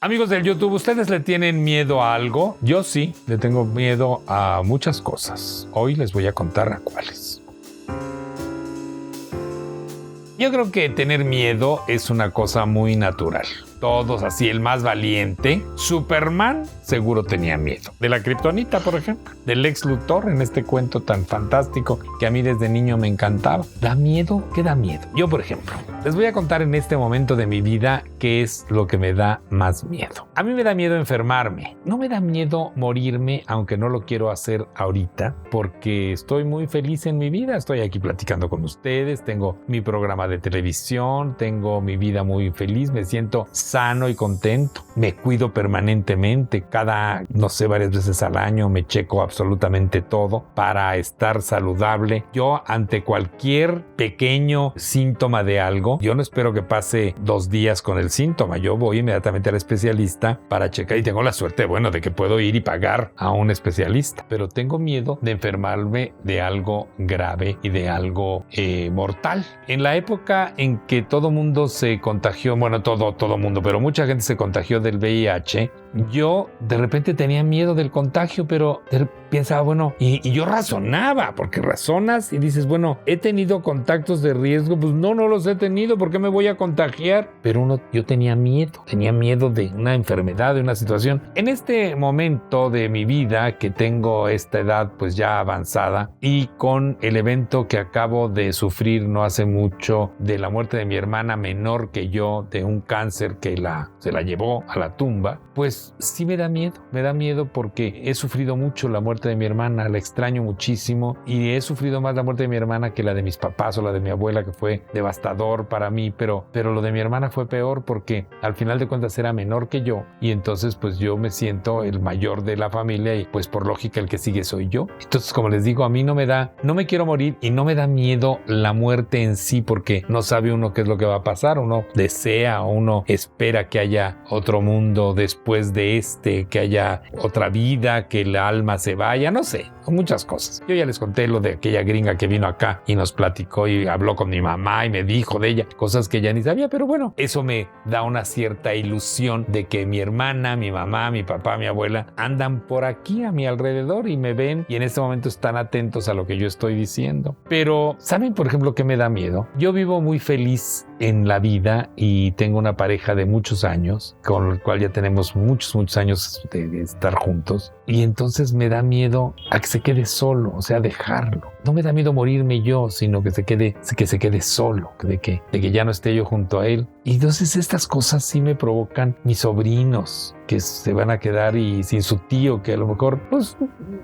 Amigos del YouTube, ¿ustedes le tienen miedo a algo? Yo sí, le tengo miedo a muchas cosas. Hoy les voy a contar a cuáles. Yo creo que tener miedo es una cosa muy natural. Todos así, el más valiente. Superman seguro tenía miedo. De la kriptonita, por ejemplo. Del Lex Luthor en este cuento tan fantástico que a mí desde niño me encantaba. ¿Da miedo? ¿Qué da miedo? Yo, por ejemplo, les voy a contar en este momento de mi vida qué es lo que me da más miedo. A mí me da miedo enfermarme. No me da miedo morirme, aunque no lo quiero hacer ahorita, porque estoy muy feliz en mi vida. Estoy aquí platicando con ustedes, tengo mi programa de televisión, tengo mi vida muy feliz, me siento sano y contento. Me cuido permanentemente. Cada, no sé, varias veces al año me checo absolutamente todo para estar saludable. Yo, ante cualquier pequeño síntoma de algo, yo no espero que pase 2 días con el síntoma. Yo voy inmediatamente al especialista para checar y tengo la suerte, bueno, de que puedo ir y pagar a un especialista. Pero tengo miedo de enfermarme de algo grave y de algo mortal. En la época en que todo mundo se contagió, bueno, todo mundo, pero mucha gente se contagió del VIH, yo de repente tenía miedo del contagio, pero pensaba, bueno, y yo razonaba, porque razonas y dices, bueno, he tenido contactos de riesgo, pues no los he tenido, ¿por qué me voy a contagiar? Pero yo tenía miedo de una enfermedad, de una situación. En este momento de mi vida, que tengo esta edad pues ya avanzada, y con el evento que acabo de sufrir no hace mucho, de la muerte de mi hermana menor que yo, de un cáncer que se la llevó a la tumba, pues sí me da miedo porque he sufrido mucho la muerte de mi hermana, la extraño muchísimo y he sufrido más la muerte de mi hermana que la de mis papás o la de mi abuela, que fue devastador para mí, pero lo de mi hermana fue peor porque al final de cuentas era menor que yo y entonces pues yo me siento el mayor de la familia y pues por lógica el que sigue soy yo. Entonces, como les digo, a mí no me quiero morir y no me da miedo la muerte en sí porque no sabe uno qué es lo que va a pasar, uno desea o uno espera que haya otro mundo después de que haya otra vida, que el alma se vaya, no sé, muchas cosas. Yo ya les conté lo de aquella gringa que vino acá y nos platicó y habló con mi mamá y me dijo de ella cosas que ya ni sabía, pero bueno, eso me da una cierta ilusión de que mi hermana, mi mamá, mi papá, mi abuela andan por aquí a mi alrededor y me ven y en este momento están atentos a lo que yo estoy diciendo. Pero, ¿saben, por ejemplo, qué me da miedo? Yo vivo muy feliz en la vida y tengo una pareja de muchos años, con el cual ya tenemos muchos años de estar juntos, y entonces me da miedo a que se quede solo, o sea, dejarlo. No me da miedo morirme yo, sino que se quede solo, de que ya no esté yo junto a él. Y entonces estas cosas sí me provocan mis sobrinos, que se van a quedar y sin su tío, que a lo mejor pues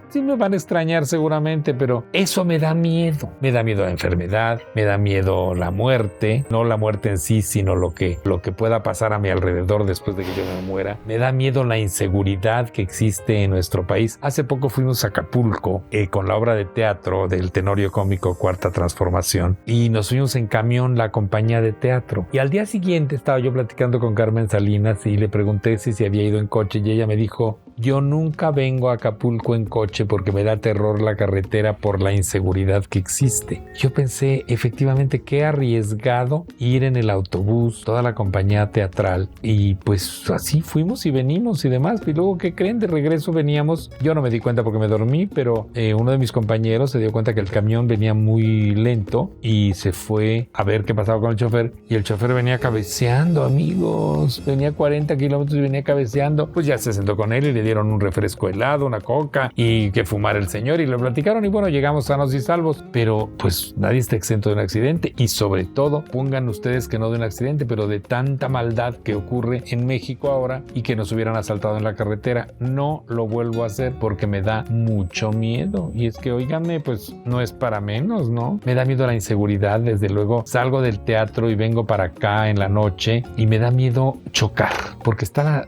sí me van a extrañar seguramente, pero eso me da miedo. Me da miedo la enfermedad, me da miedo la muerte, no la muerte en sí, sino lo que pueda pasar a mi alrededor después de que yo me muera. Me da miedo la inseguridad que existe en nuestro país. Hace poco fuimos a Acapulco con la obra de teatro del Tenorio Cómico Cuarta Transformación y nos fuimos en camión la compañía de teatro. Y al día siguiente estaba yo platicando con Carmen Salinas y le pregunté si había ido en coche y ella me dijo: yo nunca vengo a Acapulco en coche porque me da terror la carretera por la inseguridad que existe. Yo pensé, efectivamente, qué arriesgado ir en el autobús, toda la compañía teatral, y pues así fuimos y venimos y demás. Y luego, ¿qué creen? De regreso veníamos, yo no me di cuenta porque me dormí, pero uno de mis compañeros se dio cuenta que el camión venía muy lento y se fue a ver qué pasaba con el chofer, y el chofer venía cabeceando, amigos, venía 40 kilómetros y venía cabeceando. Pues ya se sentó con él y le dieron un refresco helado, una coca y que fumar el señor, y lo platicaron y bueno, llegamos sanos y salvos. Pero pues nadie está exento de un accidente, y sobre todo pongan ustedes que no de un accidente, pero de tanta maldad que ocurre en México ahora y que nos hubieran asaltado en la carretera. No lo vuelvo a hacer porque me da mucho miedo, y es que óigame, pues no es para menos, ¿no? Me da miedo la inseguridad, desde luego. Salgo del teatro y vengo para acá en la noche y me da miedo chocar porque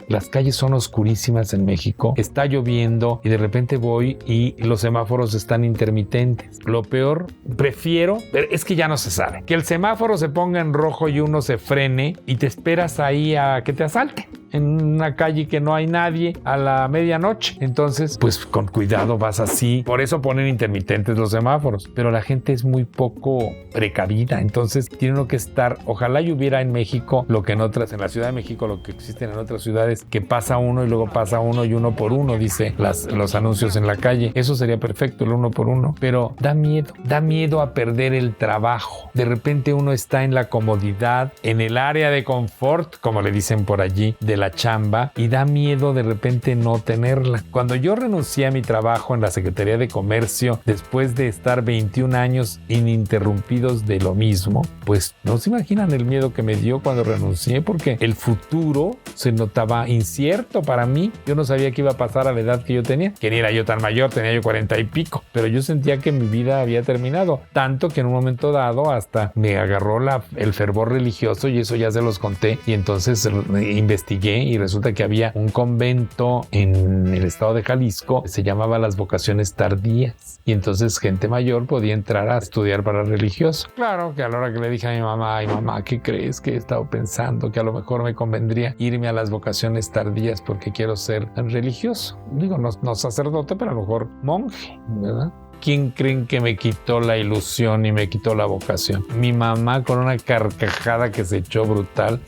las calles son oscurísimas en México, está lloviendo y de repente voy y los semáforos están intermitentes. Lo peor, prefiero, es que ya no se sabe, que el semáforo se ponga en rojo y uno se frene y te esperas ahí a que te asalten. en una calle que no hay nadie a la medianoche. Entonces, pues con cuidado vas así. Por eso ponen intermitentes los semáforos. Pero la gente es muy poco precavida. Entonces, tiene uno que estar... Ojalá y hubiera en México lo que en la Ciudad de México, lo que existen en otras ciudades, que pasa uno y luego pasa uno y uno por uno, dice los anuncios en la calle. Eso sería perfecto, el uno por uno. Pero da miedo a perder el trabajo. De repente uno está en la comodidad, en el área de confort, como le dicen por allí, de la chamba, y da miedo de repente no tenerla. Cuando yo renuncié a mi trabajo en la Secretaría de Comercio, después de estar 21 años ininterrumpidos de lo mismo, pues no se imaginan el miedo que me dio cuando renuncié, porque el futuro se notaba incierto para mí. Yo no sabía qué iba a pasar a la edad que yo tenía, que ni era yo tan mayor, tenía yo 40 y pico, pero yo sentía que mi vida había terminado, tanto que en un momento dado hasta me agarró el fervor religioso, y eso ya se los conté, y entonces investigué y resulta que había un convento en el estado de Jalisco que se llamaba Las Vocaciones Tardías, y entonces gente mayor podía entrar a estudiar para religioso. Claro que a la hora que le dije a mi mamá, ay mamá, ¿qué crees? Que he estado pensando que a lo mejor me convendría irme a las vocaciones tardías porque quiero ser religioso. Digo, no sacerdote, pero a lo mejor monje, ¿verdad? ¿Quién creen que me quitó la ilusión y me quitó la vocación? Mi mamá, con una carcajada que se echó brutal.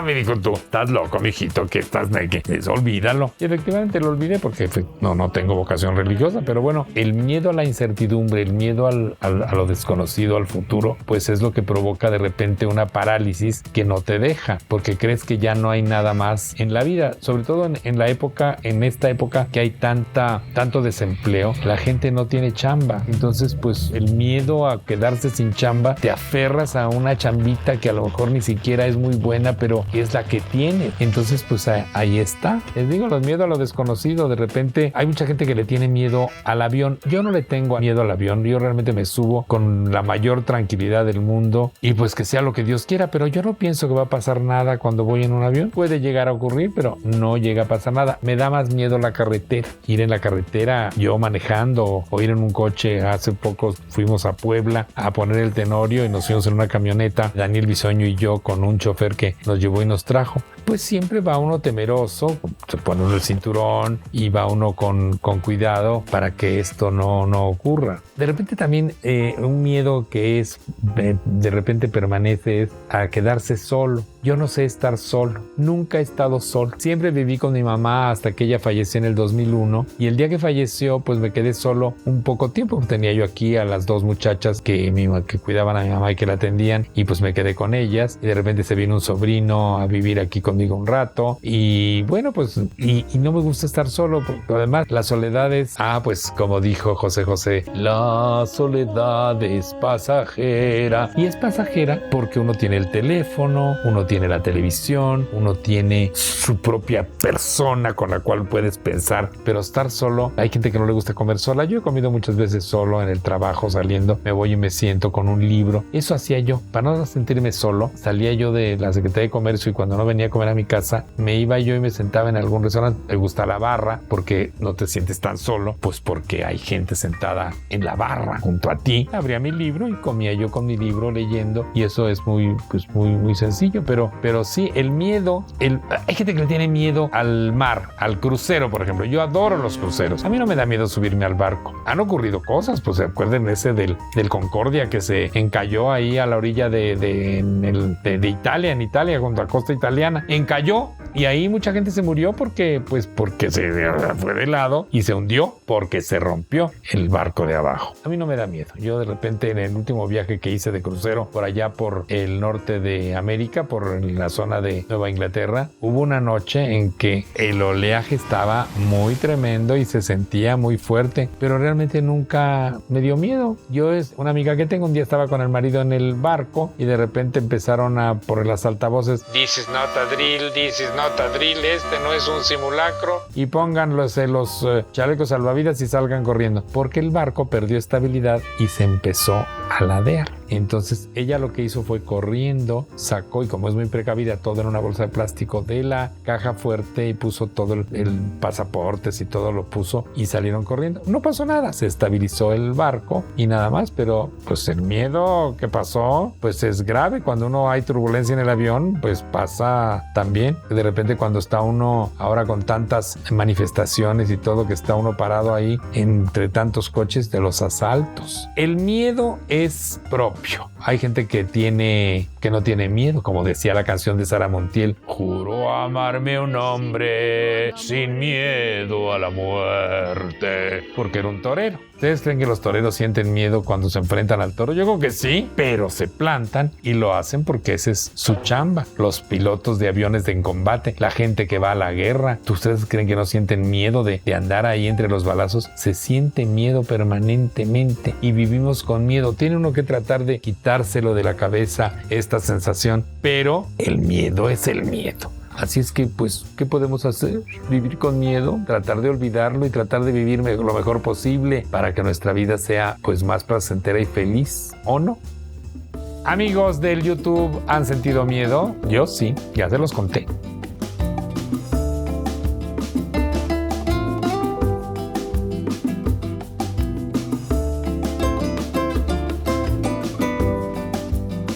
Me dijo, tú estás loco, mijito, que estás naked. Olvídalo. Y efectivamente lo olvidé porque no tengo vocación religiosa, pero bueno, el miedo a la incertidumbre, el miedo a lo desconocido, al futuro, pues es lo que provoca de repente una parálisis que no te deja, porque crees que ya no hay nada más en la vida, sobre todo en esta época que hay tanto desempleo, la gente no tiene chamba. Entonces, pues el miedo a quedarse sin chamba, te aferras a una chambita que a lo mejor ni siquiera es muy buena, pero es la que tiene. Entonces, pues ahí está. Les digo, los miedos a lo desconocido. De repente hay mucha gente que le tiene miedo al avión. Yo no le tengo miedo al avión. Yo realmente me subo con la mayor tranquilidad del mundo y pues que sea lo que Dios quiera, pero yo no pienso que va a pasar nada cuando voy en un avión. Puede llegar a ocurrir, pero no llega a pasar nada. Me da más miedo la carretera. Ir en la carretera, yo manejando, o ir en un coche. Hace poco fuimos a Puebla a poner el Tenorio y nos fuimos en una camioneta, Daniel Bisoño y yo, con un chofer que nos llevó y nos trajo. Pues siempre va uno temeroso, se pone uno el cinturón y va uno con cuidado para que esto no ocurra. De repente también un miedo que de repente permanece es a quedarse solo. Yo no sé estar solo, nunca he estado solo. Siempre viví con mi mamá hasta que ella falleció en el 2001, y el día que falleció pues me quedé solo un poco tiempo. Tenía yo aquí a las dos muchachas que cuidaban a mi mamá y que la atendían, y pues me quedé con ellas, y de repente se vino un sobrino a vivir aquí conmigo un rato, y bueno, pues y no me gusta estar solo, porque además la soledad es, pues como dijo José José, la soledad es pasajera, y es pasajera porque uno tiene el teléfono, uno tiene la televisión, uno tiene su propia persona con la cual puedes pensar, pero estar solo, hay gente que no le gusta comer sola. Yo he comido muchas veces solo en el trabajo, saliendo, me voy y me siento con un libro. Eso hacía yo, para no sentirme solo. Salía yo de la Secretaría de Comercio y cuando no venía a comer a mi casa, me iba yo y me sentaba en algún restaurante. Me gusta la barra porque no te sientes tan solo, pues porque hay gente sentada en la barra junto a ti. Abría mi libro y comía yo con mi libro leyendo, y eso es muy sencillo, pero sí, el miedo, hay gente que le tiene miedo al mar, al crucero, por ejemplo. Yo adoro los cruceros. A mí no me da miedo subirme al barco. Han ocurrido cosas, pues se acuerden ese del Concordia que se encalló ahí a la orilla de Italia, en Italia, junto a la costa italiana. Encalló y ahí mucha gente se murió porque se fue de lado y se hundió porque se rompió el barco de abajo. A mí no me da miedo. Yo de repente en el último viaje que hice de crucero por allá por el norte de América, por la zona de Nueva Inglaterra, hubo una noche en que el oleaje estaba muy tremendo y se sentía muy fuerte, pero realmente nunca me dio miedo. Una amiga que tengo, un día estaba con el marido en el barco y de repente empezaron por las altavoces: "This is not a drill, this is not a drill, este no es un simulacro, y pongan los chalecos salvavidas y salgan corriendo", porque el barco perdió estabilidad y se empezó a ladear. Entonces ella lo que hizo fue corriendo, sacó, y como es muy precavida, todo en una bolsa de plástico de la caja fuerte y puso todo el pasaportes y todo lo puso y salieron corriendo. No pasó nada, se estabilizó el barco y nada más, pero pues el miedo que pasó pues es grave. Cuando uno hay turbulencia en el avión, pues pasa también. De repente cuando está uno ahora con tantas manifestaciones y todo, que está uno parado ahí entre tantos coches, de los asaltos. El miedo es propio. Hay gente que no tiene miedo, como decía la canción de Sara Montiel: juro amarme un hombre sin miedo a la muerte, porque era un torero. ¿Ustedes creen que los toreros sienten miedo cuando se enfrentan al toro? Yo creo que sí, pero se plantan y lo hacen porque esa es su chamba. Los pilotos de aviones de combate, la gente que va a la guerra, ¿ustedes creen que no sienten miedo de andar ahí entre los balazos? Se siente miedo permanentemente y vivimos con miedo. Tiene uno que tratar de quitárselo de la cabeza, esta sensación, pero el miedo es el miedo. Así es que, pues, ¿qué podemos hacer? Vivir con miedo, tratar de olvidarlo y tratar de vivir lo mejor posible para que nuestra vida sea, pues, más placentera y feliz, ¿o no? Amigos del YouTube, ¿han sentido miedo? Yo sí, ya se los conté.